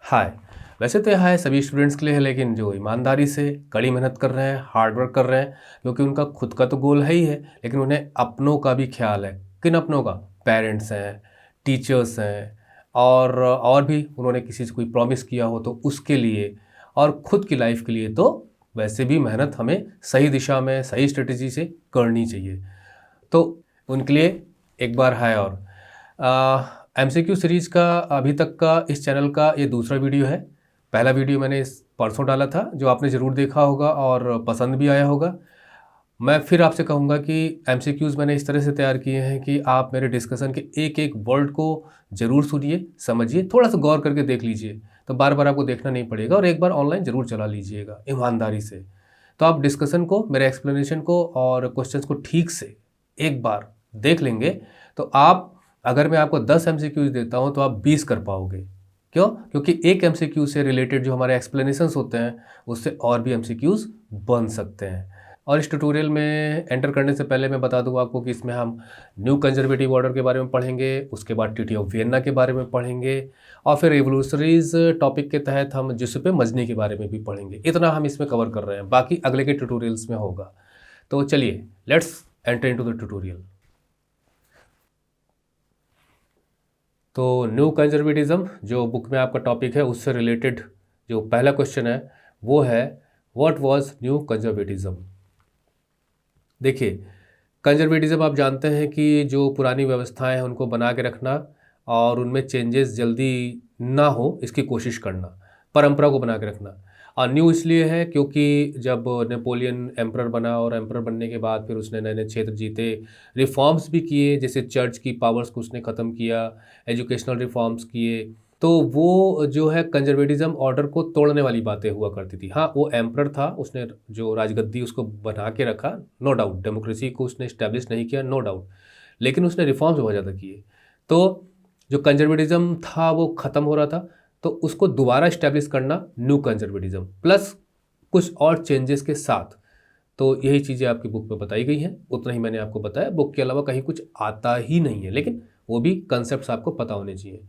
हाय। वैसे तो यह है सभी स्टूडेंट्स के लिए है, लेकिन जो ईमानदारी से कड़ी मेहनत कर रहे हैं, हार्ड वर्क कर रहे हैं, क्योंकि उनका खुद का तो गोल है ही है, लेकिन उन्हें अपनों का भी ख्याल है। किन अपनों का? पेरेंट्स हैं, टीचर्स हैं, और भी उन्होंने किसी से कोई प्रॉमिस किया हो तो उसके लिए, और खुद की लाइफ के लिए तो वैसे भी मेहनत हमें सही दिशा में, सही स्ट्रेटजी से करनी चाहिए। तो उनके लिए एक बार है। और एमसीक्यू सीरीज़ का अभी तक का इस चैनल का ये दूसरा वीडियो है। पहला वीडियो मैंने इस परसों डाला था, जो आपने ज़रूर देखा होगा और पसंद भी आया होगा। मैं फिर आपसे कहूँगा कि एमसीक्यूज़ मैंने इस तरह से तैयार किए हैं कि आप मेरे डिस्कशन के एक एक वर्ड को ज़रूर सुनिए, समझिए, थोड़ा सा गौर करके देख लीजिए, तो बार बार आपको देखना नहीं पड़ेगा, और एक बार ऑनलाइन ज़रूर चला लीजिएगा ईमानदारी से। तो आप डिस्कशन को, मेरे एक्सप्लेनेशन को और क्वेश्चंस को ठीक से एक बार देख लेंगे, तो आप, अगर मैं आपको 10 एमसीक्यूज देता हूं तो आप 20 कर पाओगे। क्यों? क्योंकि एक एमसीक्यू से रिलेटेड जो हमारे एक्सप्लेनेशंस होते हैं, उससे और भी एमसीक्यूज बन सकते हैं। और इस ट्यूटोरियल में एंटर करने से पहले मैं बता दूं आपको कि इसमें हम न्यू कंजर्वेटिव ऑर्डर के बारे में पढ़ेंगे, उसके बाद ट्रीटी ऑफ वियना के बारे में पढ़ेंगे, और फिर रिवोल्यूशनरीज टॉपिक के तहत हम जुसेपे मजनी के बारे में भी पढ़ेंगे। इतना हम इसमें कवर कर रहे हैं, बाकी अगले के ट्यूटोरियल्स में होगा। तो चलिए, let's enter into the tutorial. तो न्यू कंजर्वेटिज्म जो बुक में आपका टॉपिक है, उससे रिलेटेड जो पहला क्वेश्चन है वो है, व्हाट वाज न्यू कंजर्वेटिज्म। देखिए, कंजर्वेटिज्म आप जानते हैं कि जो पुरानी व्यवस्थाएं हैं उनको बना के रखना और उनमें चेंजेस जल्दी ना हो इसकी कोशिश करना, परंपरा को बना के रखना। और न्यू इसलिए है क्योंकि जब नेपोलियन एम्परर बना, और एम्परर बनने के बाद फिर उसने नए नए क्षेत्र जीते, रिफॉर्म्स भी किए, जैसे चर्च की पावर्स को उसने ख़त्म किया, एजुकेशनल रिफॉर्म्स किए। तो वो जो है कंजर्वेटिज्म ऑर्डर को तोड़ने वाली बातें हुआ करती थी। हाँ, वो एम्परर था, उसने जो राजगद्दी उसको बना के रखा, नो डाउट, डेमोक्रेसी को उसने इस्टेब्लिश नहीं किया, नो डाउट, लेकिन उसने रिफॉर्म्स बहुत ज़्यादा किए। तो जो कंजर्वेटिज्म था वो ख़त्म हो रहा था, तो उसको दोबारा इस्टेब्लिश करना न्यू कंजर्वेटिज्म, प्लस कुछ और चेंजेस के साथ। तो यही चीज़ें आपकी बुक में बताई गई हैं, उतना ही मैंने आपको बताया। बुक के अलावा कहीं कुछ आता ही नहीं है, लेकिन वो भी कंसेप्ट आपको पता होने चाहिए।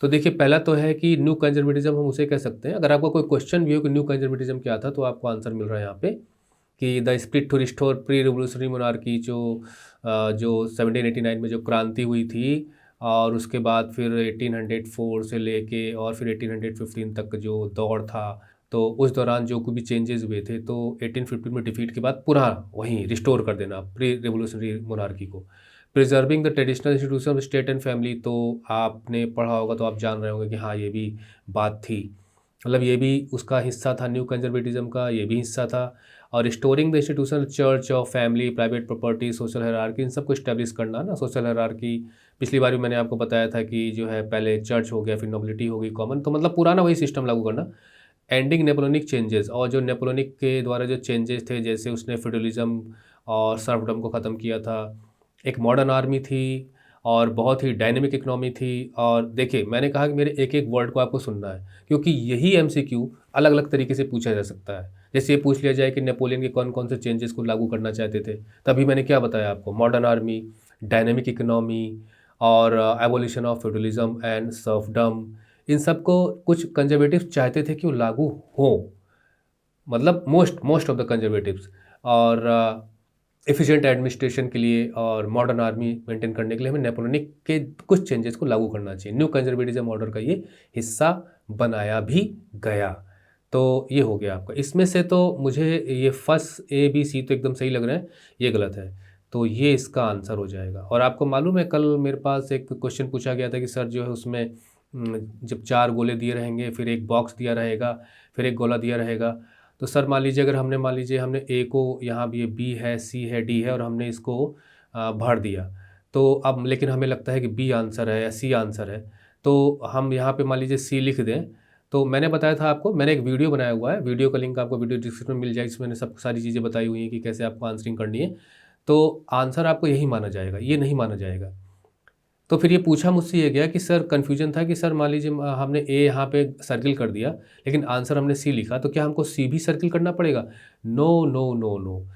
तो देखिए, पहला तो है कि न्यू कंजर्वेटिज्म हम उसे कह सकते हैं, अगर आपको कोई क्वेश्चन भी हो कि न्यू कंजर्वेटिज्म क्या था, तो आपको आंसर मिल रहा है यहाँ पे कि the split to restore pre revolutionary monarchy, जो 1789 में जो क्रांति हुई थी, और उसके बाद फिर 1804 से लेके और फिर 1815 तक जो दौर था, तो उस दौरान जो कुछ भी चेंजेस हुए थे, तो 1815 में डिफीट के बाद पुनः वहीं रिस्टोर कर देना प्री रिवोल्यूशनरी मोनार्की को। Preserving the traditional institution of state and family, तो आपने पढ़ा होगा तो आप जान रहे होंगे कि हाँ, ये भी बात थी, मतलब ये भी उसका हिस्सा था, न्यू कंजर्वेटिज्म का ये भी हिस्सा था। और restoring the institution church of family, private property, social hierarchy, इन सबको इस्टेब्लिश करना ना। सोशल हायरार्की पिछली बार भी मैंने आपको बताया था कि जो है, पहले चर्च हो गया, फिर नोबिलिटी हो गई, कॉमन, तो मतलब पुराना वही सिस्टम लागू करना। एंडिंग नेपोलियनिक चेंजेस, और जो नेपोलियनिक के द्वारा जो चेंजेस थे, जैसे उसने फ्यूडलिज्म और सर्फडम को ख़त्म किया था, एक मॉडर्न आर्मी थी, और बहुत ही डायनेमिक इकोनॉमी थी। और देखिए, मैंने कहा कि मेरे एक एक वर्ड को आपको सुनना है, क्योंकि यही एमसीक्यू अलग अलग तरीके से पूछा जा सकता है। जैसे ये पूछ लिया जाए कि नेपोलियन के कौन कौन से चेंजेस को लागू करना चाहते थे, तभी मैंने क्या बताया आपको, मॉडर्न आर्मी, डायनेमिक इकोनॉमी, और abolition of feudalism and serfdom. इन सबको कुछ कंजर्वेटिव चाहते थे कि वो लागू हो, मतलब मोस्ट ऑफ द कंजर्वेटिव्स, और एफिशिएंट एडमिनिस्ट्रेशन के लिए और मॉडर्न आर्मी मेंटेन करने के लिए हमें नेपोलियनिक के कुछ चेंजेस को लागू करना चाहिए। न्यू कंजर्वेटिज्म ऑर्डर का ये हिस्सा बनाया भी गया। तो ये हो गया आपका। इसमें से तो मुझे ये फर्स्ट ए बी सी तो एकदम सही लग रहे हैं, ये गलत है, तो ये इसका आंसर हो जाएगा। और आपको मालूम है, कल मेरे पास एक क्वेश्चन पूछा गया था कि सर जो है उसमें जब 4 गोले दिए रहेंगे, फिर एक बॉक्स दिया रहेगा, फिर एक गोला दिया रहेगा, तो सर मान लीजिए, अगर मान लीजिए हमने ए को, यहाँ भी ये बी है, सी है, डी है, और हमने इसको भर दिया, तो अब लेकिन हमें लगता है कि बी आंसर है या सी आंसर है, तो हम यहाँ पे मान लीजिए सी लिख दें। तो मैंने बताया था आपको, मैंने एक वीडियो बनाया हुआ है, वीडियो का लिंक आपको वीडियो डिस्क्रिप्शन में मिल जाएगी, इसमें मैंने सब सारी चीज़ें बताई हुई हैं कि कैसे आपको आंसरिंग करनी है। तो आंसर आपको यही माना जाएगा, ये नहीं माना जाएगा। तो फिर ये पूछा मुझसे ये गया कि सर, कन्फ्यूजन था कि सर मान लीजिए हमने ए यहाँ पे सर्किल कर दिया, लेकिन आंसर हमने सी लिखा, तो क्या हमको सी भी सर्किल करना पड़ेगा? नो नो नो नो,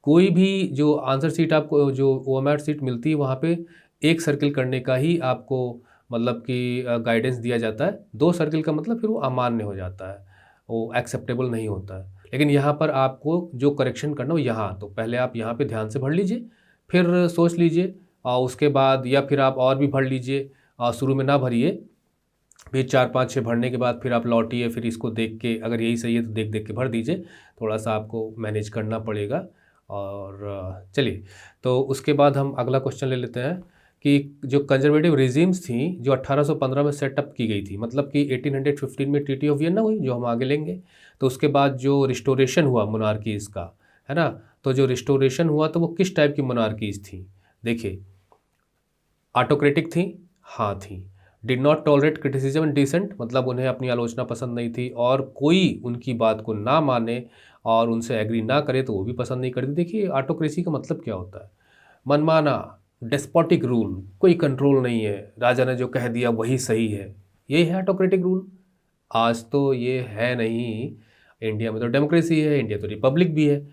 कोई भी जो आंसर सीट आपको, जो ओएमआर सीट मिलती है, वहाँ पे एक सर्किल करने का ही आपको मतलब कि गाइडेंस दिया जाता है, 2 सर्किल का मतलब फिर वो अमान्य हो जाता है, वो एक्सेप्टेबल नहीं होता है। लेकिन यहाँ पर आपको जो करेक्शन करना हो यहाँ, तो पहले आप यहाँ पे ध्यान से पढ़ लीजिए, फिर सोच लीजिए और उसके बाद या फिर आप और भी पढ़ लीजिए, शुरू में ना भरिए, फिर 4-5-6 भरने के बाद फिर आप लौटिए, फिर इसको देख के अगर यही सही है तो देख देख के भर दीजिए, थोड़ा सा आपको मैनेज करना पड़ेगा। और चलिए, तो उसके बाद हम अगला क्वेश्चन ले लेते हैं कि जो कंजर्वेटिव रिजीम्स थी जो 1815 में सेटअप की गई थी, मतलब कि 1815 में ट्रीटी ऑफ वियना हुई, जो हम आगे लेंगे। तो उसके बाद जो रिस्टोरेशन हुआ मोनार्कीज़ का, है ना, तो जो रिस्टोरेशन हुआ तो वो किस टाइप की मोनार्कीज़ थी? देखिए, ऑटोक्रेटिक थी, हाँ थी। Did not tolerate criticism and dissent, मतलब उन्हें अपनी आलोचना पसंद नहीं थी, और कोई उनकी बात को ना माने और उनसे एग्री ना करे तो वो भी पसंद नहीं करती। देखिए, ऑटोक्रेसी का मतलब क्या होता है? मनमाना, डेस्पोटिक रूल, कोई कंट्रोल नहीं है, राजा ने जो कह दिया वही सही है, यही है ऑटोक्रेटिक रूल। आज तो ये है नहीं, इंडिया में तो डेमोक्रेसी है, इंडिया तो रिपब्लिक भी है।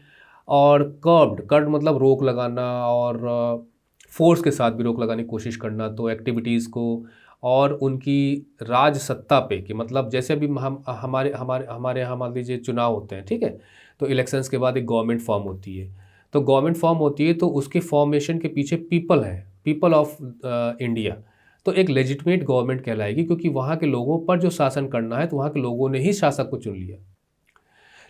और कर्ब्ड मतलब रोक लगाना, और फोर्स के साथ भी रोक लगाने की कोशिश करना, तो एक्टिविटीज़ को और उनकी राज सत्ता पे, कि मतलब जैसे अभी हम हमारे हमारे हमारे यहाँ मान लीजिए चुनाव होते हैं, ठीक है, तो इलेक्शंस के बाद एक गवर्नमेंट फॉर्म होती है, तो गवर्नमेंट फॉर्म होती है तो उसके फॉर्मेशन के पीछे पीपल है, पीपल ऑफ इंडिया, तो एक लेजिटिमेट गवर्नमेंट कहलाएगी, क्योंकि वहाँ के लोगों पर जो शासन करना है तो वहाँ के लोगों ने ही शासक को चुन लिया।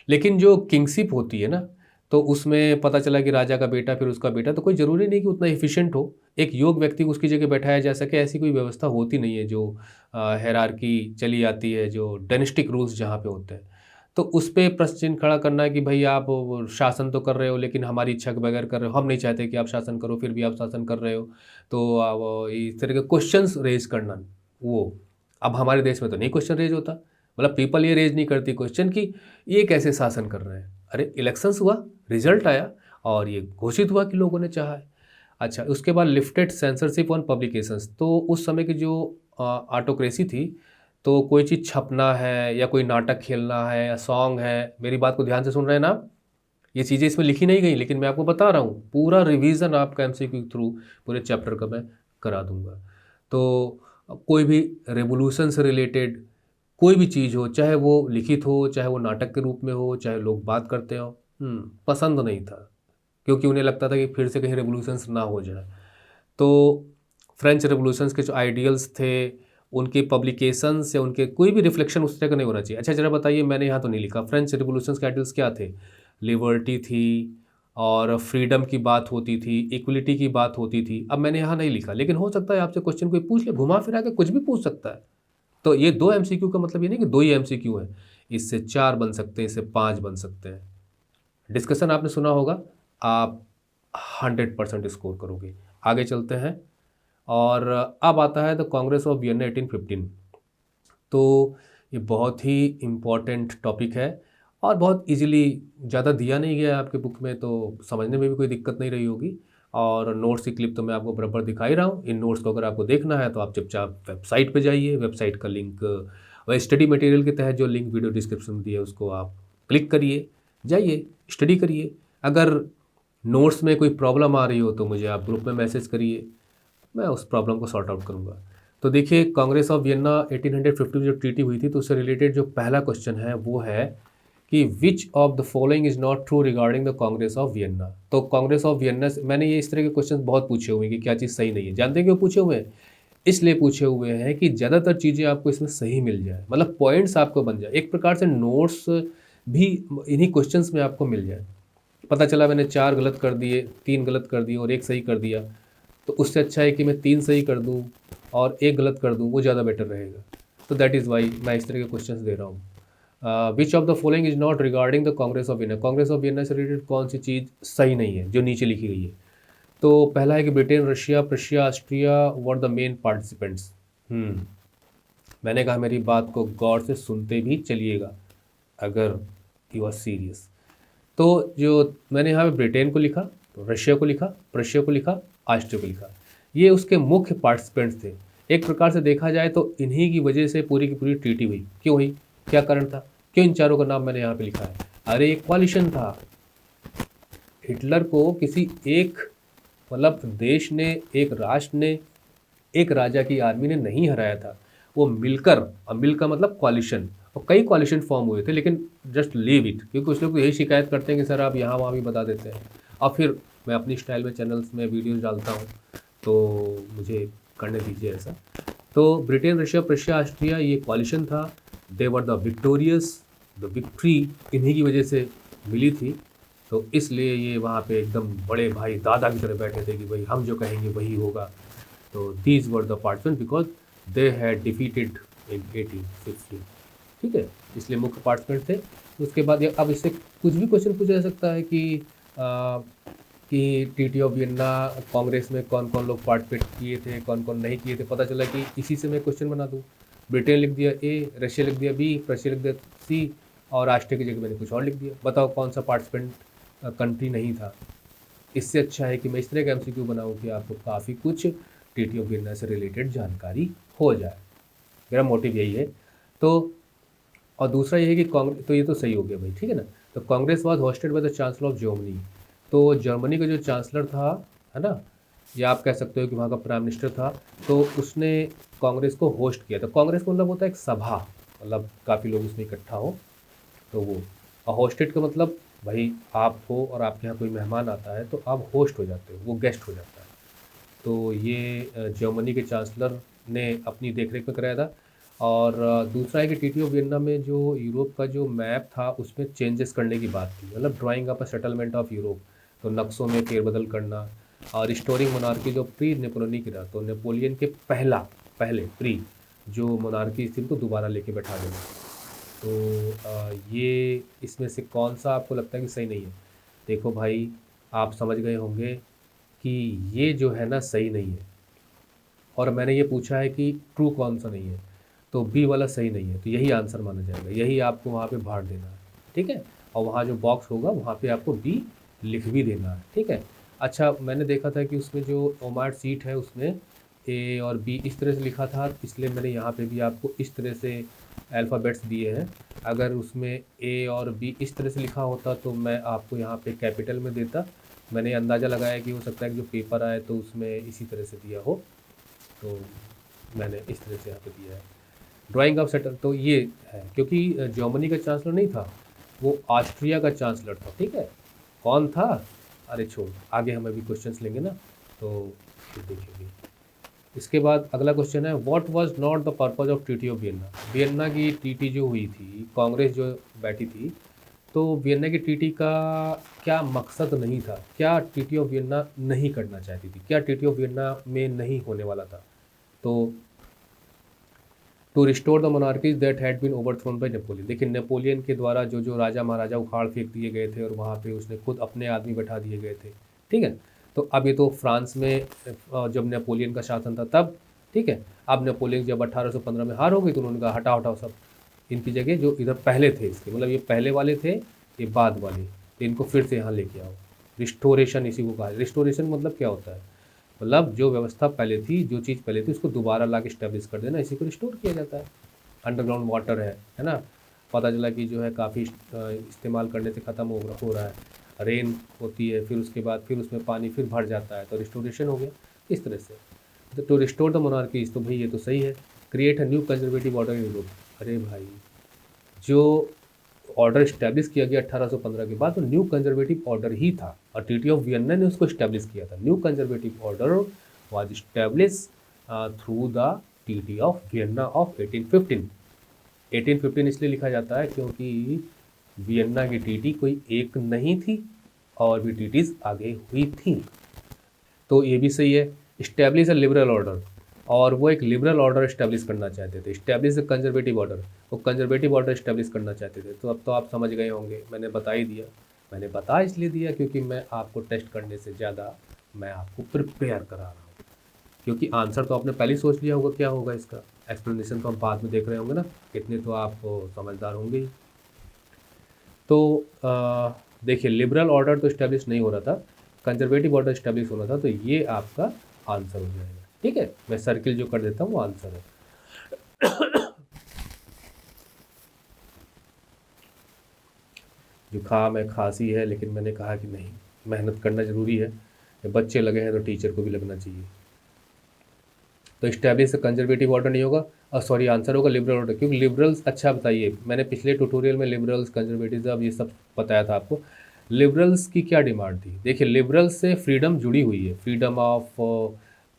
लेकिन जो किंगशिप होती है ना, तो उसमें पता चला कि राजा का बेटा फिर उसका बेटा, तो कोई ज़रूरी नहीं कि उतना एफिशिएंट हो, एक योग्य व्यक्ति को उसकी जगह बैठाया जा सके, ऐसी कोई व्यवस्था होती नहीं है। जो हायरार्की चली आती है, जो डायनेस्टिक रूल्स जहाँ पे होते हैं, तो उस पे प्रश्न चिन्ह खड़ा करना है कि भाई आप वो शासन तो कर रहे हो लेकिन हमारी इच्छा के बगैर कर रहे हो, हम नहीं चाहते कि आप शासन करो फिर भी आप शासन कर रहे हो, तो इस तरह के क्वेश्चंस रेज करना, वो अब हमारे देश में तो नहीं क्वेश्चन रेज होता, मतलब पीपल ये रेज नहीं करती क्वेश्चन कि ये कैसे शासन कर रहे हैं। अरे इलेक्शंस हुआ, रिजल्ट आया और ये घोषित हुआ कि लोगों ने चाहा है। अच्छा, उसके बाद लिफ्टेड सेंसरशिप ऑन पब्लिकेशंस, तो उस समय की जो ऑटोक्रेसी थी, तो कोई चीज़ छपना है या कोई नाटक खेलना है या सॉन्ग है, मेरी बात को ध्यान से सुन रहे हैं ना, ये चीज़ें इसमें लिखी नहीं गई लेकिन मैं आपको बता रहा हूँ, पूरा रिवीजन आपका एमसीक्यू के थ्रू पूरे चैप्टर का मैं करा दूंगा। तो कोई भी रेवोल्यूशन से रिलेटेड कोई भी चीज़ हो, चाहे वो लिखित हो, चाहे वो नाटक के रूप में हो, चाहे लोग बात करते हो, पसंद नहीं था, क्योंकि उन्हें लगता था कि फिर से कहीं रेवोल्यूशंस ना हो जाए। तो फ्रेंच रेवोल्यूशंस के जो आइडियल्स थे, उनके पब्लिकेशंस या उनके कोई भी रिफ्लेक्शन उस तरह का नहीं होना चाहिए। अच्छा जरा बताइए, मैंने यहाँ तो नहीं लिखा, फ्रेंच रेवोल्यूशंस के आइडियल्स क्या थे? लिबर्टी थी, और फ्रीडम की बात होती थी, इक्वलिटी की बात होती थी। अब मैंने यहाँ नहीं लिखा, लेकिन हो सकता है आपसे क्वेश्चन कोई पूछ ले, घुमा फिरा के कुछ भी पूछ सकता है। तो ये 2 एमसीक्यू का मतलब ये नहीं कि 2 ही एमसीक्यू है, इससे 4 बन सकते हैं, इससे 5 बन सकते हैं। डिस्कशन आपने सुना होगा, आप 100% स्कोर करोगे। आगे चलते हैं, और अब आता है द कांग्रेस ऑफ वियना 1815। तो ये बहुत ही इम्पॉर्टेंट टॉपिक है और बहुत इजीली, ज़्यादा दिया नहीं गया है आपके बुक में, तो समझने में भी कोई दिक्कत नहीं रही होगी। और नोट्स की क्लिप तो मैं आपको बराबर दिखा ही रहा हूँ। इन नोट्स को अगर आपको देखना है तो आप चुपचाप वेबसाइट पे जाइए, वेबसाइट का लिंक वह स्टडी मटेरियल के तहत जो लिंक वीडियो डिस्क्रिप्शन में दिया है उसको आप क्लिक करिए, जाइए स्टडी करिए। अगर नोट्स में कोई प्रॉब्लम आ रही हो तो मुझे आप ग्रुप में मैसेज करिए, मैं उस प्रॉब्लम को सॉर्ट आउट करूँगा। तो देखिए, कांग्रेस ऑफ वियना 1850 जो ट्रीटी हुई थी, तो उससे रिलेटेड जो पहला क्वेश्चन है वो है कि which of the following is not true regarding the Congress of Vienna. तो कांग्रेस ऑफ वियना से मैंने ये इस तरह के क्वेश्चन बहुत पूछे हुए हैं कि क्या चीज़ सही नहीं है। जानते हैं क्यों पूछे हुए हैं? इसलिए पूछे हुए हैं कि ज़्यादातर चीज़ें आपको इसमें सही मिल जाए, मतलब पॉइंट्स आपको बन जाए, एक प्रकार से नोट्स भी इन्हीं क्वेश्चंस में आपको मिल जाए। पता चला मैंने 4 गलत कर दिए, 3 गलत कर दिए और 1 सही कर दिया, तो उससे अच्छा है कि मैं 3 सही कर दूँ और 1 गलत कर दूँ, वो ज़्यादा बेटर रहेगा। तो दैट इज़ वाई मैं इस तरह के क्वेश्चंस दे रहा हूँ। Which of the following is not regarding the Congress of Vienna. Congress of Vienna से रिलेटेड कौन सी चीज़ सही नहीं है जो नीचे लिखी गई है? तो पहला है कि Britain, Russia, Prussia, Austria were the main participants. मैंने कहा मेरी बात को गौर से सुनते भी चलिएगा अगर यू आर सीरियस। तो जो मैंने यहाँ पे ब्रिटेन को लिखा, तो रशिया को लिखा, प्रशिया को लिखा, ऑस्ट्रिया को लिखा, ये उसके मुख्य पार्टिसिपेंट्स थे। एक प्रकार से देखा जाए तो इन्हीं की वजह से पूरी की पूरी ट्रीटी हुई। क्यों हुई, क्या कारण था, क्यों इन चारों का नाम मैंने यहाँ पे लिखा है? अरे एक कॉलिशन था। हिटलर को किसी एक मतलब देश ने, एक राष्ट्र ने एक राजा की आर्मी ने नहीं हराया था, वो मिलकर, और मिल का मतलब कॉलिशन, और कई कॉलिशन फॉर्म हुए थे, लेकिन जस्ट लीव इट, क्योंकि कुछ लोग तो यही शिकायत करते हैं कि सर आप यहाँ वहाँ भी बता देते हैं। और फिर मैं अपनी स्टाइल में चैनल्स में वीडियोज़ डालता हूँ, तो मुझे करने दीजिए ऐसा। तो ब्रिटेन, रशिया, प्रशिया, ऑस्ट्रिया, ये कॉलिशन था। They were the victorious, the victory इन्हीं की वजह से मिली थी। तो इसलिए ये वहाँ पे एकदम बड़े भाई दादा की तरह बैठे थे कि भाई हम जो कहेंगे वही होगा। तो these were the participant because they had defeated इन 1860। ठीक है, इसलिए मुख्य पार्टिसिपेंट थे। उसके बाद अब इससे कुछ भी क्वेश्चन पूछा जा सकता है कि टीटी ऑफ वियना कांग्रेस में कौन कौन लोग पार्टिसिपेट किए थे, कौन कौन नहीं किए थे। पता चला कि इसी से मैं क्वेश्चन बना दूँ। ब्रिटेन लिख दिया ए, रशिया लिख दिया बी, प्रशिया लिख दिया सी, और ऑस्ट्रिया की जगह मैंने कुछ और लिख दिया। बताओ कौन सा पार्टिसिपेंट कंट्री नहीं था। इससे अच्छा है कि मैं इस तरह का एमसीक्यू बनाऊं कि आपको काफ़ी कुछ टीटी ऑफ वियना से रिलेटेड जानकारी हो जाए। मेरा मोटिव यही है। तो और दूसरा ये है कि कांग्रेस, तो ये तो सही हो गया भाई, ठीक है ना। तो Congress was hosted by the chancellor of Germany. तो जर्मनी का जो चांसलर था, है ना, या आप कह सकते हो कि वहाँ का प्राइम मिनिस्टर था, तो उसने कांग्रेस को होस्ट किया। तो कांग्रेस का मतलब होता है एक सभा, मतलब काफ़ी लोग उसमें इकट्ठा हो, तो वो। और होस्टेड का मतलब भाई आप हो और आपके यहाँ कोई मेहमान आता है तो आप होस्ट हो जाते हो, वो गेस्ट हो जाता है। तो ये जर्मनी के चांसलर ने अपनी देखरेख में कराया था। और दूसरा है कि टीटी ऑफ वियना में जो यूरोप का जो मैप था उसमें चेंजेस करने की बात थी, मतलब drawing up a settlement of Europe. तो नक्शों में फेरबदल करना, और रिस्टोरिंग मोनार्की जो प्री नेपोलियनिक era, तो नेपोलियन के पहले प्री जो मोनार्की थी उनको दोबारा लेके बैठा देना। तो ये इसमें से कौन सा आपको लगता है कि सही नहीं है? देखो भाई, आप समझ गए होंगे कि ये जो है ना सही नहीं है। और मैंने ये पूछा है कि ट्रू कौन सा नहीं है, तो बी वाला सही नहीं है, तो यही आंसर माना जाएगा, यही आपको वहाँ पे भर देना है। ठीक है, और वहाँ जो बॉक्स होगा वहाँ पे आपको बी लिख भी देना है। ठीक है। अच्छा, मैंने देखा था कि उसमें जो ओमार्ट सीट है उसमें ए और बी इस तरह से लिखा था, इसलिए मैंने यहाँ पे भी आपको इस तरह से अल्फ़ाबेट्स दिए हैं। अगर उसमें ए और बी इस तरह से लिखा होता तो मैं आपको यहाँ पे कैपिटल में देता। मैंने अंदाज़ा लगाया कि हो सकता है कि जो पेपर आए तो उसमें इसी तरह से दिया हो, तो मैंने इस तरह से यहाँ पे दिया है। ड्राइंग ऑफ सेटल, तो ये है क्योंकि जर्मनी का चांसलर नहीं था, वो ऑस्ट्रिया का चांसलर था। ठीक है, कौन था? अरे छोड़, आगे हम अभी क्वेश्चंस लेंगे ना, तो फिर देखेंगे। इसके बाद अगला क्वेश्चन है, what was not the purpose of treaty of Vienna. Vienna की टीटी जो हुई थी, कांग्रेस जो बैठी थी, तो वियना की टीटी का क्या मकसद नहीं था? क्या टीटी ऑफ वियना नहीं करना चाहती थी? क्या टीटी ऑफ वियना में नहीं होने वाला था? तो to restore the monarchies that had been overthrown by Napoleon. देखिए, नेपोलियन के द्वारा जो जो राजा महाराजा उखाड़ फेंक दिए गए थे और वहाँ पे उसने खुद अपने आदमी बैठा दिए गए थे। ठीक है, तो अब ये तो फ्रांस में जब नेपोलियन का शासन था तब। ठीक है, अब नेपोलियन जब 1815 में हार हो गई तो उन्होंने कहा हटाओ हटाओ सब, इनकी जगह जो इधर पहले थे, इसके मतलब ये पहले वाले थे, ये बाद वाले, तो इनको फिर से यहाँ लेके आओ। रिस्टोरेशन इसी को कहा। रिस्टोरेशन मतलब क्या होता है? मतलब जो व्यवस्था पहले थी, जो चीज़ पहले थी उसको दोबारा ला के स्टैब्लिश कर देना, इसी को रिस्टोर किया जाता है। अंडरग्राउंड वाटर है ना, पता चला कि जो है काफ़ी इस्तेमाल करने से ख़त्म हो रहा है। रेन होती है, फिर उसके बाद फिर उसमें पानी फिर भर जाता है, तो रिस्टोरेशन हो गया इस तरह से। तो रिस्टोर द मोनार्कीज, तो भाई ये तो सही है। Create a new conservative order in Europe. अरे भाई, जो ऑर्डर इस्टेब्लिश किया गया 1815 के बाद, तो न्यू कंजर्वेटिव ऑर्डर ही था, और टीटी ऑफ वियना ने उसको इस्टेब्लिश किया था। New conservative order was establish through the TT of Vienna of 1815। 1815 इसलिए लिखा जाता है क्योंकि वियना की टीटी कोई एक नहीं थी, और भी टीटीज आगे हुई थी। तो ये भी सही है। इस्टेब्लिश अ लिबरल ऑर्डर, और वो एक लिबरल ऑर्डर इस्टेब्लिश करना चाहते थे। इस्टेब्लिश अ कंजर्वेटिव ऑर्डर, वो कंजर्वेटिव ऑर्डर इस्टेब्लिश करना चाहते थे। तो अब तो आप समझ गए होंगे, मैंने बता ही दिया। मैंने बता इसलिए दिया क्योंकि मैं आपको टेस्ट करने से ज़्यादा मैं आपको प्रिपेयर करा रहा हूँ, क्योंकि आंसर तो आपने पहले ही सोच लिया होगा क्या होगा इसका। एक्सप्लेनेशन तो हम बाद में देख रहे होंगे ना, इतने तो आप समझदार होंगे ही। तो देखिए, लिबरल ऑर्डर तो इस्टेब्लिश नहीं हो रहा था, कंजर्वेटिव ऑर्डर इस्टेब्लिश होना था, तो ये आपका आंसर हो जाएगा। ठीक है, मैं सर्किल जो कर देता हूँ वो आंसर है। जुकाम है, खांसी है, लेकिन मैंने कहा कि नहीं, मेहनत करना ज़रूरी है। जब बच्चे लगे हैं तो टीचर को भी लगना चाहिए। तो इस्टेब्लिश कंजर्वेटिव ऑर्डर नहीं होगा, सॉरी आंसर होगा लिबरल ऑर्डर, क्योंकि लिबरल्स, अच्छा बताइए, मैंने पिछले ट्यूटोरियल में लिबरल्स कंजर्वेटिज्म ये सब बताया था आपको। लिबरल्स की क्या डिमांड थी? देखिए, लिबरल्स से फ्रीडम जुड़ी हुई है, freedom of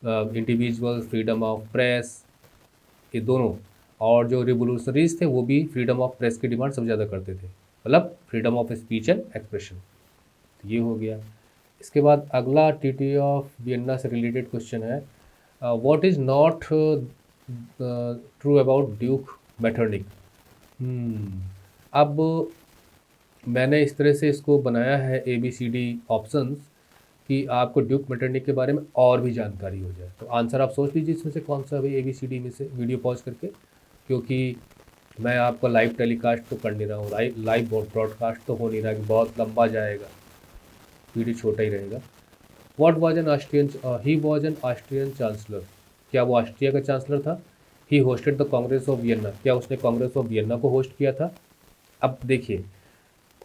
individual, freedom of press, ये दोनों। और जो रिवोल्यूशनरीज थे वो भी फ्रीडम ऑफ प्रेस की डिमांड सबसे ज़्यादा करते थे, मतलब freedom of speech and expression. तो ये हो गया। इसके बाद अगला ट्रीटी ऑफ वियना से रिलेटेड क्वेश्चन है, what is not true about Duke Metternich. अब मैंने इस तरह से इसको बनाया है ABCD ऑप्शंस कि आपको ड्यूक मेटरनिक के बारे में और भी जानकारी हो जाए। तो आंसर आप सोच लीजिए इसमें से कौन सा है ABCD में से, वीडियो पॉज करके, क्योंकि मैं आपको लाइव टेलीकास्ट तो कर नहीं रहा हूँ, लाइव ब्रॉडकास्ट तो हो नहीं रहा कि बहुत लंबा जाएगा, वीडियो छोटा ही रहेगा। What was an Austrian, he was an Austrian chancellor, क्या वो ऑस्ट्रिया का चांसलर था? He hosted the Congress of Vienna, क्या उसने कांग्रेस ऑफ वियना को होस्ट किया था? अब देखिए,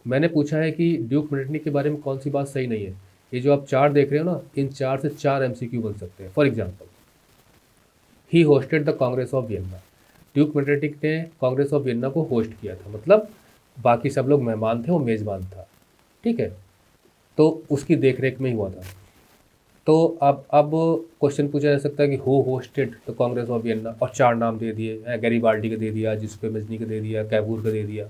मैंने पूछा है कि ड्यूक मेटरनिक के बारे में कौन सी बात सही नहीं है। ये जो आप चार देख रहे हो ना, इन 4 से 4 MCQ बन सकते हैं। For example, he hosted the Congress of Vienna, Duke Metternich ने कांग्रेस ऑफ वियना को होस्ट किया था, मतलब बाकी सब लोग मेहमान थे, वो मेज़बान था, ठीक है, तो उसकी देख रेख में ही हुआ था। तो अब क्वेश्चन पूछा जा सकता है कि who hosted the Congress of Vienna, और 4 नाम दे दिए, गैरीबाल्डी का दे दिया, जिसपे मजनी का दे दिया, कैबूर का दे दिया।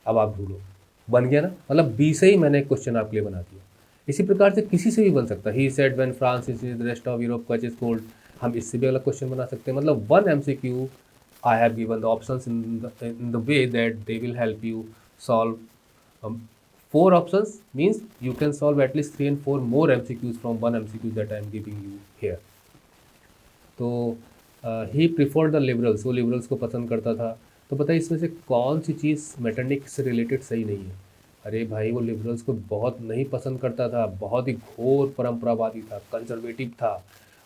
अब आप ढूंढो, बन गया ना, मतलब बी से ही मैंने एक क्वेश्चन आपके लिए बना दिया। इसी प्रकार से किसी से भी बन सकता है, he said when France is the rest of Europe कच इज कोल्ड, हम इससे भी अलग क्वेश्चन बना सकते हैं। मतलब 1 MCQ I have given the options in the way that they will help you solve 4 options, means you can solve at least 3 and 4 more MCQs from 1 MCQ that I am giving you here. तो ही preferred the liberals, वो liberals को पसंद करता था। तो बताइए इसमें से कौन सी चीज़ मेटरनिक से रिलेटेड सही नहीं है? अरे भाई, वो लिबरल्स को बहुत नहीं पसंद करता था, बहुत ही घोर परंपरावादी था, कंजर्वेटिव था।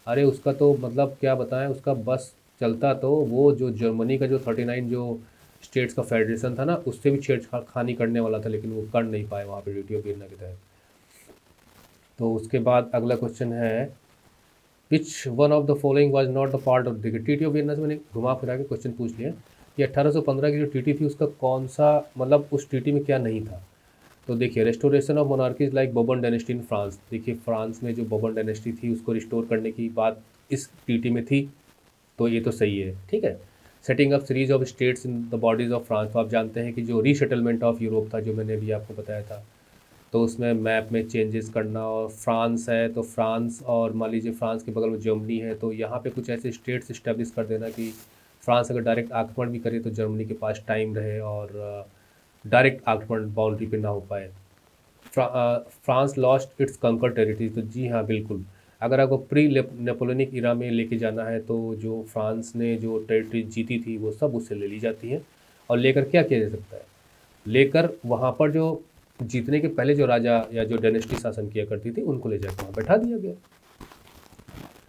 अरे उसका तो मतलब क्या बताएं, उसका बस चलता तो वो जो जर्मनी का जो 39 जो स्टेट्स का फेडरेशन था ना, उससे भी छेड़खानी करने वाला था, लेकिन वो कर नहीं पाए वहाँ पे ड्यूटी ऑफ वियना के तहत। तो उसके बाद अगला क्वेश्चन है, which one of the following was not the part of the treaty of Vienna से मैंने घुमा फिरा के क्वेश्चन पूछ लिया कि 1815 की जो ट्रीटी थी उसका कौन सा, मतलब उस ट्रीटी में क्या नहीं था। तो देखिए, restoration of monarchies like Baban dynasty in France, देखिए फ्रांस में जो बबन डायनेस्टी थी उसको रिस्टोर करने की बात इस ट्रीटी में थी, तो ये तो सही है, ठीक है। Setting up series of states in the bodies of France, तो आप जानते हैं कि जो रीसेटलमेंट ऑफ यूरोप था, जो मैंने अभी आपको बताया था, तो उसमें मैप में चेंजेस करना, और फ्रांस है तो फ्रांस, और मान लीजिए फ्रांस के बगल में जर्मनी है, तो यहाँ पे कुछ ऐसे स्टेट्स इस्टेब्लिश कर देना कि फ्रांस अगर डायरेक्ट आक्रमण भी करे तो जर्मनी के पास टाइम रहे और डायरेक्ट आक्रमण बाउंड्री पे ना हो पाए। फ्रांस लॉस्ट इट्स कंकर टेरिटरीज, तो जी हाँ बिल्कुल, अगर आपको प्री नेपोलियनिक इरा में लेके जाना है तो जो फ्रांस ने जो टेरिटरी जीती थी वो सब उससे ले ली जाती है। और लेकर क्या किया जा सकता है, लेकर वहाँ पर जो जीतने के पहले जो राजा या जो डायनेस्टी शासन किया करती थी उनको ले जाकर वहाँ बैठा दिया गया।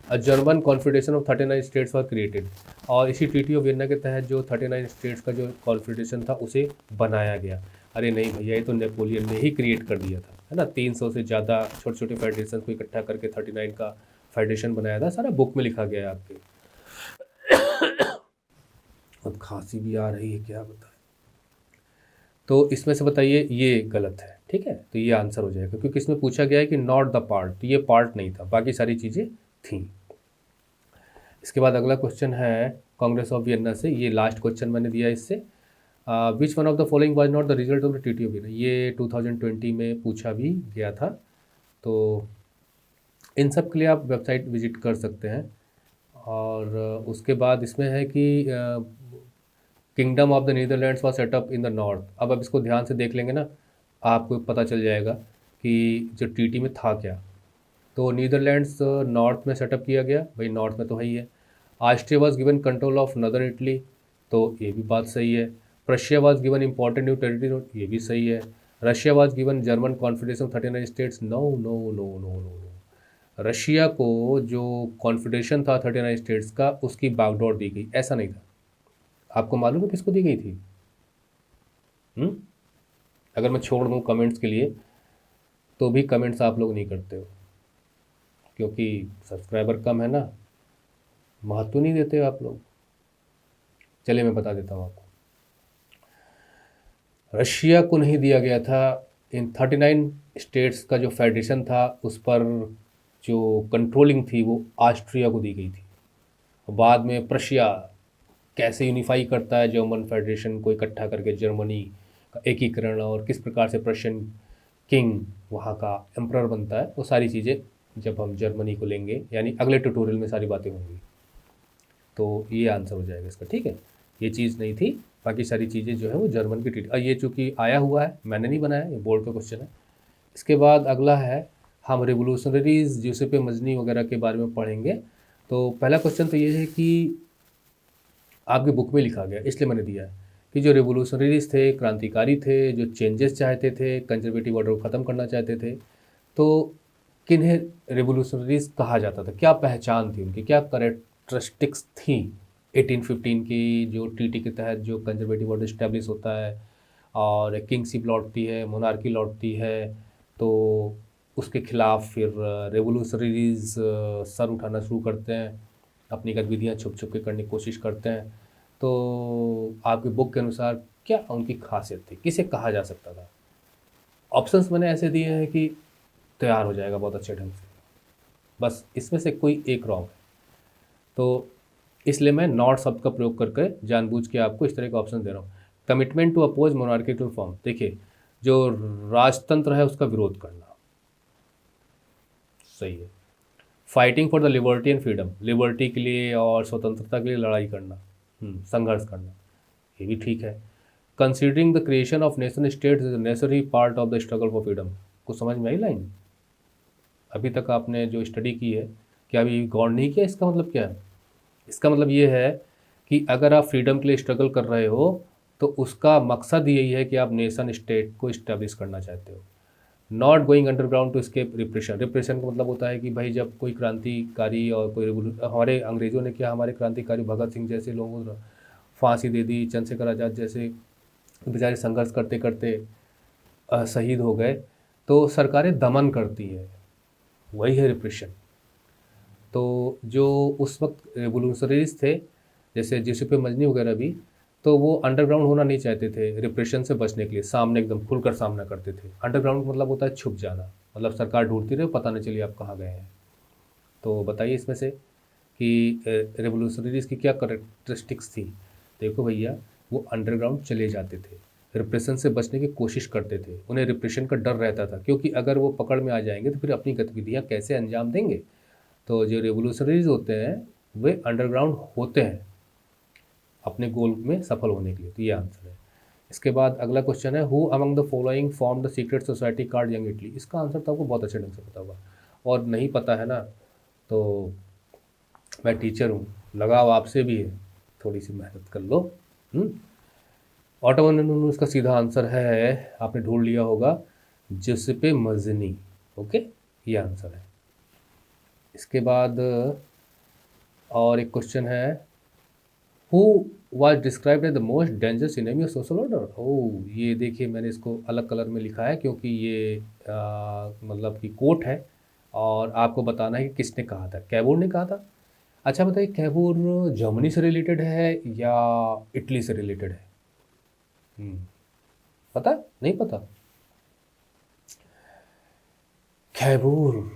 A German confederation of 39 states were created, और इसी ट्रीटी ऑफ वियना के तहत जो 39 स्टेट्स का जो कॉन्फेडरेशन था उसे बनाया गया। अरे नहीं भैया, ये तो नेपोलियन ने ही क्रिएट कर दिया था, है ना, 300 से ज़्यादा छोटे छोटे फेडरेशन को इकट्ठा करके 39 का फेडरेशन बनाया था, सारा बुक में लिखा गया है आपके। अब खांसी भी आ रही है, क्या बताएं। तो इसमें से बताइए ये गलत है, ठीक है, तो ये आंसर हो जाएगा, क्योंकि इसमें पूछा गया है कि नॉट द पार्ट, तो ये पार्ट नहीं था, बाकी सारी चीज़ें थीं। इसके बाद अगला क्वेश्चन है कांग्रेस ऑफ वियना से, ये लास्ट क्वेश्चन मैंने दिया इससे, which one of the following was not the result of the treaty of Vienna, ये 2020 में पूछा भी गया था। तो इन सब के लिए आप वेबसाइट विजिट कर सकते हैं। और उसके बाद इसमें है कि kingdom of the Netherlands was setup in the north. अब इसको ध्यान से देख लेंगे ना, आपको पता चल जाएगा कि जो ट्रीटी में था क्या। तो नीदरलैंड्स नॉर्थ में सेटअप किया गया, भाई नॉर्थ में तो है ही है। Austria was given control of northern Italy, तो ये भी बात सही है। Prussia was given important new territory, ये भी सही है। Russia was given German confederation 39 states, no no no no no. Russia को जो कॉन्फेडरेशन था 39 स्टेट्स का, उसकी बागडोर दी गई, ऐसा नहीं था। आपको मालूम है किसको दी गई थी? अगर मैं छोड़ दूँ कमेंट्स के लिए, तो भी कमेंट्स आप लोग नहीं करते हो, क्योंकि सब्सक्राइबर कम है ना, महत्व नहीं देते आप लोग। चलिए मैं बता देता हूँ आपको। रशिया को नहीं दिया गया था। इन 39 स्टेट्स का जो फेडरेशन था उस पर जो कंट्रोलिंग थी वो ऑस्ट्रिया को दी गई थी। बाद में प्रशिया कैसे यूनिफाई करता है जर्मन फेडरेशन को इकट्ठा करके जर्मनी का एकीकरण, और किस प्रकार से प्रशियन किंग वहाँ का एम्परर बनता है, वो सारी चीज़ें जब हम जर्मनी को लेंगे यानी अगले ट्यूटोरियल में सारी बातें होंगी। तो ये आंसर हो जाएगा इसका, ठीक है। ये चीज़ नहीं थी, बाकी सारी चीज़ें जो है वो जर्मन की ट्रीटी। ये चूँकि आया हुआ है, मैंने नहीं बनाया, ये बोर्ड का क्वेश्चन है। इसके बाद अगला है, हम रेवोल्यूशनरीज यूसुफ मजनी वगैरह के बारे में पढ़ेंगे। तो पहला क्वेश्चन तो ये है कि आपकी बुक में लिखा गया, इसलिए मैंने दिया है कि जो रेवोल्यूशनरीज थे, क्रांतिकारी थे, जो चेंजेस चाहते थे, कंजर्वेटिव ऑर्डर को ख़त्म करना चाहते थे, तो किन्हें रेवोल्यूशनरीज कहा जाता था, क्या पहचान थी उनकी, क्या करेक्टरिस्टिक्स थी 1815 की जो ट्रीटी के तहत जो कंजर्वेटिव ऑर्डर इस्टेब्लिश होता है और किंगशिप लौटती है, मोनार्की लौटती है, तो उसके खिलाफ फिर रेवोल्यूशनरीज सर उठाना शुरू करते हैं, अपनी गतिविधियाँ छुप छुप के करने की कोशिश करते हैं। तो आपकी बुक के अनुसार क्या उनकी खासियत थी, किसे कहा जा सकता था? ऑप्शंस मैंने ऐसे दिए हैं कि तैयार हो जाएगा बहुत अच्छे ढंग से, बस इसमें से कोई एक रॉन्ग है। तो इसलिए मैं नॉट शब्द का प्रयोग करके जानबूझ के आपको इस तरह के ऑप्शन दे रहा हूँ। Commitment to oppose monarchical form, देखिए जो राजतंत्र है उसका विरोध करना, सही है। Fighting for the liberty and freedom, liberty के लिए और स्वतंत्रता के लिए लड़ाई करना, संघर्ष करना, ये भी ठीक है। Considering the creation of nation states is necessary part of the struggle for freedom, कुछ समझ में आई लाइन? अभी तक आपने जो स्टडी की है, क्या अभी गौर नहीं किया इसका मतलब क्या है? इसका मतलब ये है कि अगर आप फ्रीडम के लिए स्ट्रगल कर रहे हो तो उसका मकसद यही है कि आप नेशन स्टेट को इस्टेब्लिश करना चाहते हो। Not going underground to escape repression, repression का मतलब होता है कि भाई जब कोई क्रांतिकारी और कोई हमारे अंग्रेज़ों ने क्या, हमारे क्रांतिकारी भगत सिंह जैसे लोगों को फांसी दे दी, चंद्रशेखर आज़ाद जैसे बेचारे संघर्ष करते करते शहीद हो गए, तो सरकारें दमन करती हैं, वही है रिप्रेशन। तो जो उस वक्त रेवोल्यूशनरीज थे जैसे यूसुफ मजनी वगैरह भी, तो वो अंडरग्राउंड होना नहीं चाहते थे रिप्रेशन से बचने के लिए, सामने एकदम खुलकर सामना करते थे। अंडरग्राउंड मतलब होता है छुप जाना, मतलब सरकार ढूंढती रहे, पता नहीं चलिए आप कहाँ गए हैं। तो बताइए इसमें से कि रेवोल्यूशनरीज की क्या करेक्टरिस्टिक्स थी? देखो भैया, वो अंडरग्राउंड चले जाते थे, रिप्रेशन से बचने की कोशिश करते थे, उन्हें रिप्रेशन का डर रहता था, क्योंकि अगर वो पकड़ में आ जाएंगे तो फिर अपनी गतिविधियाँ कैसे अंजाम देंगे। तो जो रेवोल्यूशनरीज होते हैं वे अंडरग्राउंड होते हैं अपने गोल में सफल होने के लिए, तो ये आंसर है। इसके बाद अगला क्वेश्चन है, who among the following form the secret society called young Italy. इसका आंसर तो आपको बहुत अच्छे ढंग से पता होगा, और नहीं पता है ना तो मैं टीचर हूँ, लगाव आपसे भी है, थोड़ी सी मेहनत कर लो। ऑटोमन, इसका सीधा आंसर है, आपने ढूंढ लिया होगा, जुसेपे मजनी। ओके, ये आंसर है। इसके बाद और एक क्वेश्चन है, who was described as the most dangerous enemy of social order। ओह, ये देखिए मैंने इसको अलग कलर में लिखा है क्योंकि ये मतलब कि कोट है और आपको बताना है कि किसने कहा था। कैबूर ने कहा था। अच्छा बताइए, कैबूर जर्मनी से रिलेटेड है या इटली से रिलेटेड है? पता नहीं? पता? कैबूर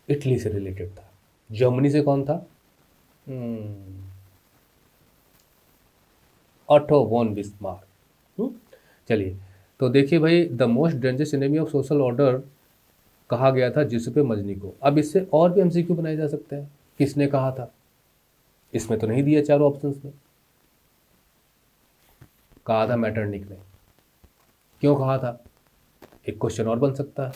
इटली से रिलेटेड था, जर्मनी से कौन था? Otto von Bismarck. चलिए, तो देखिए भाई, the most dangerous enemy of social order कहा गया था जुसेपे मजनी को। अब इससे और भी एमसीक्यू बनाए जा सकते हैं, किसने कहा था? इसमें तो नहीं दिया चारों ऑप्शंस में। कहा था मैटरनिक ने। क्यों कहा था? एक क्वेश्चन और बन सकता है।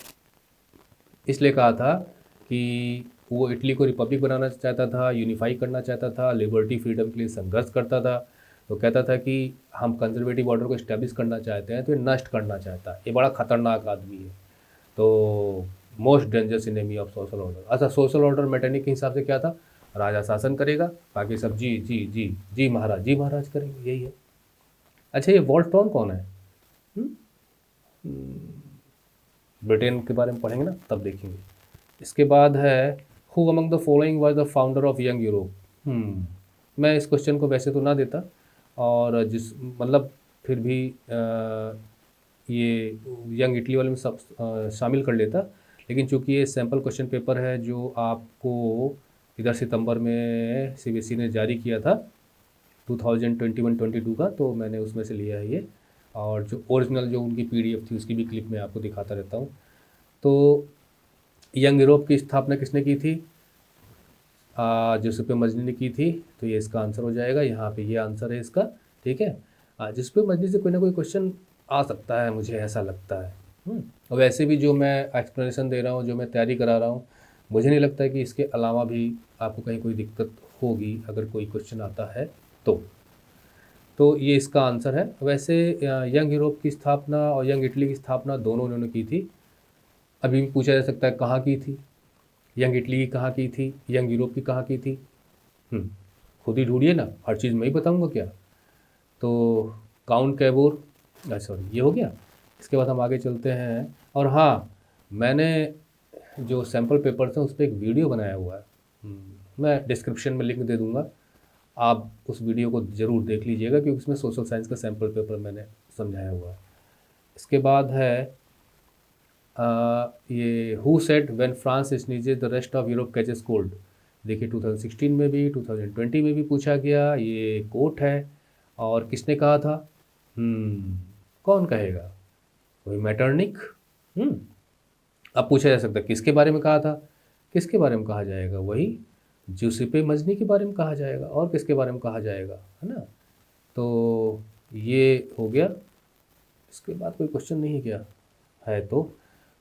इसलिए कहा था कि वो इटली को रिपब्लिक बनाना चाहता था, यूनिफाई करना चाहता था, लिबर्टी फ्रीडम के लिए संघर्ष करता था। तो कहता था कि हम कंजर्वेटिव ऑर्डर को इस्टेब्लिश करना चाहते हैं, तो ये नष्ट करना चाहता है, ये बड़ा खतरनाक आदमी है। तो most dangerous enemy of social order. अच्छा, सोशल ऑर्डर मैटरनिक के हिसाब से क्या था? राजा शासन करेगा, बाकी सब जी जी जी जी महाराज करेंगे, यही है। अच्छा, ये वॉल्ट टाउन कौन है? ब्रिटेन के बारे में पढ़ेंगे ना, तब देखेंगे। इसके बाद है, who among the following was the founder of young Europe? मैं इस क्वेश्चन को वैसे तो ना देता, और जिस मतलब फिर भी ये यंग इटली वाले में सब शामिल कर लेता, लेकिन चूंकि ये सैम्पल क्वेश्चन पेपर है जो आपको इधर सितंबर में सीबीएसई ने जारी किया था 2021-22 का, तो मैंने उसमें से लिया है ये। और जो ओरिजिनल जो उनकी पीडीएफ थी उसकी भी क्लिप मैं आपको दिखाता रहता हूँ। तो यंग यूरोप की स्थापना किसने की थी? जुसेप्पे मजनी ने की थी, तो ये इसका आंसर हो जाएगा। यहाँ पे ये आंसर है इसका, ठीक है। जुसेप्पे मजनी से कोई ना कोई क्वेश्चन आ सकता है, मुझे ऐसा लगता है। और वैसे भी जो मैं एक्सप्लेनेशन दे रहा हूँ, जो मैं तैयारी करा रहा हूँ, मुझे नहीं लगता है कि इसके अलावा भी आपको कहीं कोई दिक्कत होगी अगर कोई क्वेश्चन आता है तो ये इसका आंसर है। वैसे यंग यूरोप की स्थापना और यंग इटली की स्थापना दोनों उन्होंने की थी। अभी भी पूछा जा सकता है कहाँ की थी, यंग इटली की कहाँ की थी, यंग यूरोप की कहाँ की थी। खुद ही ढूंढिए ना, हर चीज़ मैं ही बताऊंगा क्या। तो काउंट कैबोर, सॉरी ये हो गया। इसके बाद हम आगे चलते हैं। और हाँ, मैंने जो सैम्पल पेपर्स हैं उस पर एक वीडियो बनाया हुआ है, मैं डिस्क्रिप्शन में लिंक दे दूँगा, आप उस वीडियो को ज़रूर देख लीजिएगा, क्योंकि उसमें सोशल साइंस का सैम्पल पेपर मैंने समझाया हुआ है। इसके बाद है ये who said when France sneezes the rest of Europe catches cold. देखिए 2016 में भी 2020 में भी पूछा गया, ये कोट है। और किसने कहा था? कौन कहेगा? वही मैटरनिक। अब पूछा जा सकता है किसके बारे में कहा था, किसके बारे में कहा जाएगा? वही जुसेप्पे मजनी के बारे में कहा जाएगा, और किसके बारे में कहा जाएगा, है ना। तो ये हो गया। इसके बाद कोई क्वेश्चन नहीं क्या है? तो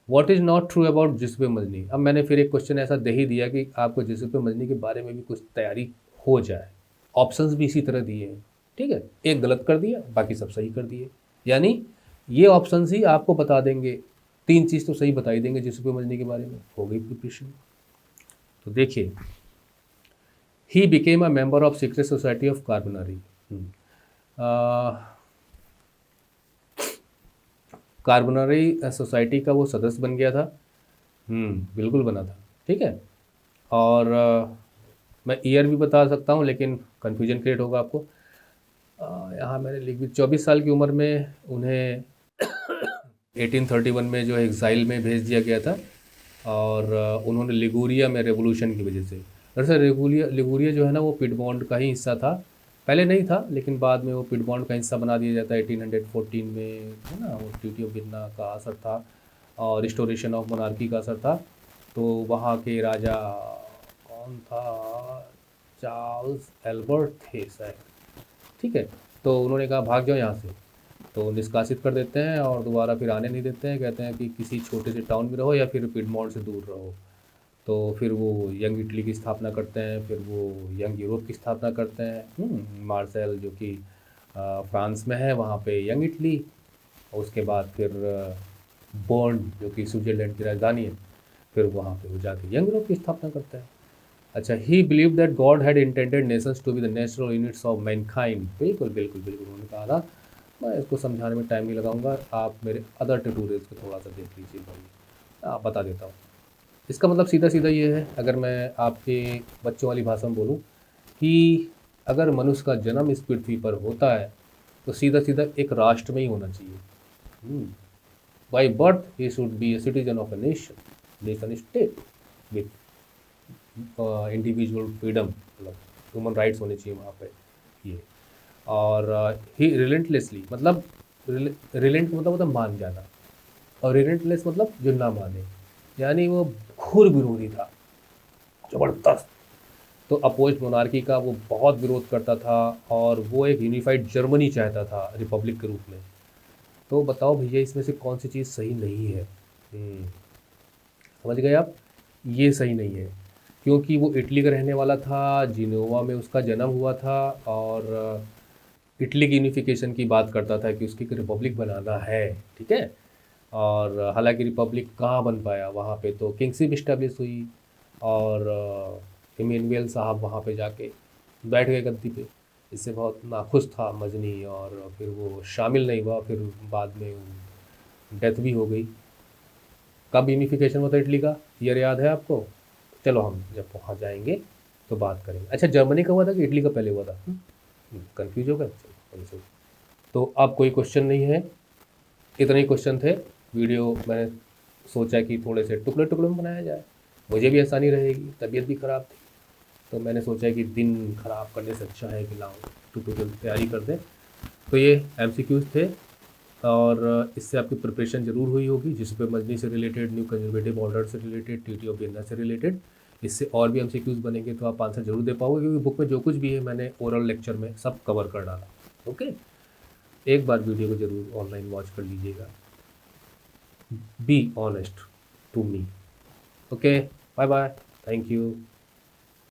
what is not true about Giuseppe Mazzini. अब मैंने फिर एक क्वेश्चन ऐसा दे ही दिया कि आपको जुसेप्पे मजनी के बारे में भी कुछ तैयारी हो जाए। ऑप्शंस भी इसी तरह दिए हैं, ठीक है। एक गलत कर दिया, बाकी सब सही कर दिए, यानी ये ऑप्शंस ही आपको बता देंगे, 3 चीज़ तो सही बता ही देंगे जुसेप्पे मजनी के बारे में। हो गई प्रिपरेशन। तो देखिए, he became a member of secret society of Carbonari. Carbonari society का वो सदस्य बन गया था। बिल्कुल बना था, ठीक है। और मैं ईयर भी बता सकता हूँ, लेकिन कन्फ्यूजन क्रिएट होगा आपको। यहाँ मैंने लिख दी 24 साल की उम्र में उन्हें 1831 में जो एग्ज़ाइल में भेज दिया गया था, और उन्होंने लिगुरिया में रेवोल्यूशन की वजह से, दरअसल लिगुरिया जो है ना वो पिडमॉन्ट का ही हिस्सा था, पहले नहीं था, लेकिन बाद में वो पिडमॉन्ट का हिस्सा बना दिया जाता है 1814 में, है ना। वो ट्रीटी ऑफ वियना का असर था और रिस्टोरेशन ऑफ मोनार्की का असर था। तो वहाँ के राजा कौन था? चार्ल्स एल्बर्ट थे शायद, ठीक है। तो उन्होंने कहा भाग जाओ यहाँ से, तो निष्कासित कर देते हैं और दोबारा फिर आने नहीं देते हैं, कहते हैं कि किसी छोटे से टाउन में रहो या फिर पिडमॉन्ट से दूर रहो। तो फिर वो यंग इटली की स्थापना करते हैं, फिर वो यंग यूरोप की स्थापना करते हैं। मार्सेल जो कि फ्रांस में है, वहाँ पे यंग इटली। और उसके बाद फिर बर्न जो कि स्विट्ज़रलैंड की राजधानी है, फिर वहाँ पे वो जाके यंग यूरोप की स्थापना करता है। अच्छा, he believe that God had intended nations to be the natural units of mankind. बिल्कुल बिल्कुल बिल्कुल उन्होंने कहा था। मैं इसको समझाने में टाइम नहीं लगाऊंगा, आप मेरे अदर ट्यूटोरियल्स को थोड़ा सा देख लीजिए भाई, आप बता देता हूँ। इसका मतलब सीधा सीधा ये है, अगर मैं आपके बच्चों वाली भाषा में बोलूँ, कि अगर मनुष्य का जन्म इस पृथ्वी पर होता है तो सीधा सीधा एक राष्ट्र में ही होना चाहिए। By birth he should be a citizen of a nation state with individual freedom, मतलब ह्यूमन राइट्स होने चाहिए वहाँ पे ये। और ही रिलेंटलेसली, मतलब रिलेंट मतलब होता है मान जाना, और रिलेंटलेस मतलब जो ना माने, यानी वो घोर विरोधी था, ज़बरदस्त। तो अपोजिट मोनार्की का वो बहुत विरोध करता था, और वो एक यूनिफाइड जर्मनी चाहता था रिपब्लिक के रूप में। तो बताओ भैया इसमें से कौन सी चीज़ सही नहीं है? समझ गए आप? ये सही नहीं है, क्योंकि वो इटली का रहने वाला था, जिनोवा में उसका जन्म हुआ था, और इटली की यूनिफिकेशन की बात करता था कि उसकी एक रिपब्लिक बनाना है, ठीक है। और हालांकि रिपब्लिक कहाँ बन पाया, वहाँ पे तो किंगशिप इस्टेब्लिश हुई, और इमेनुअल साहब वहाँ पे जाके बैठ गए गद्दी पे। इससे बहुत नाखुश था मजनी, और फिर वो शामिल नहीं हुआ, फिर बाद में डेथ भी हो गई। कब यूनिफिकेशन हुआ था इटली का, ईयर याद है आपको? चलो हम जब वहाँ जाएंगे तो बात करेंगे। अच्छा, जर्मनी का हुआ था कि इटली का पहले हुआ था? कंफ्यूज हो गया। चलो, तो अब कोई क्वेश्चन नहीं है, इतने ही क्वेश्चन थे। वीडियो मैंने सोचा कि थोड़े से टुकड़े टुकड़े में बनाया जाए, मुझे भी आसानी रहेगी, तबीयत भी ख़राब थी, तो मैंने सोचा कि दिन ख़राब करने से अच्छा है कि लाओ ट्यूटोरियल तैयारी कर दें। तो ये एमसीक्यूज़ थे और इससे आपकी प्रिपरेशन ज़रूर हुई होगी, जिस पे मजनी से रिलेटेड, न्यू कंजर्वेटिव ऑर्डर से रिलेटेड, ट्रीटी ऑफ वियना से रिलेटेड। इससे और भी एमसीक्यूज़ बनेंगे तो आप आंसर ज़रूर दे पाओगे, क्योंकि बुक में जो कुछ भी है मैंने ओरल लेक्चर में सब कवर कर डाला। ओके, एक बार वीडियो को ज़रूर ऑनलाइन वॉच कर लीजिएगा। Be honest to me. Okay, bye bye, thank you.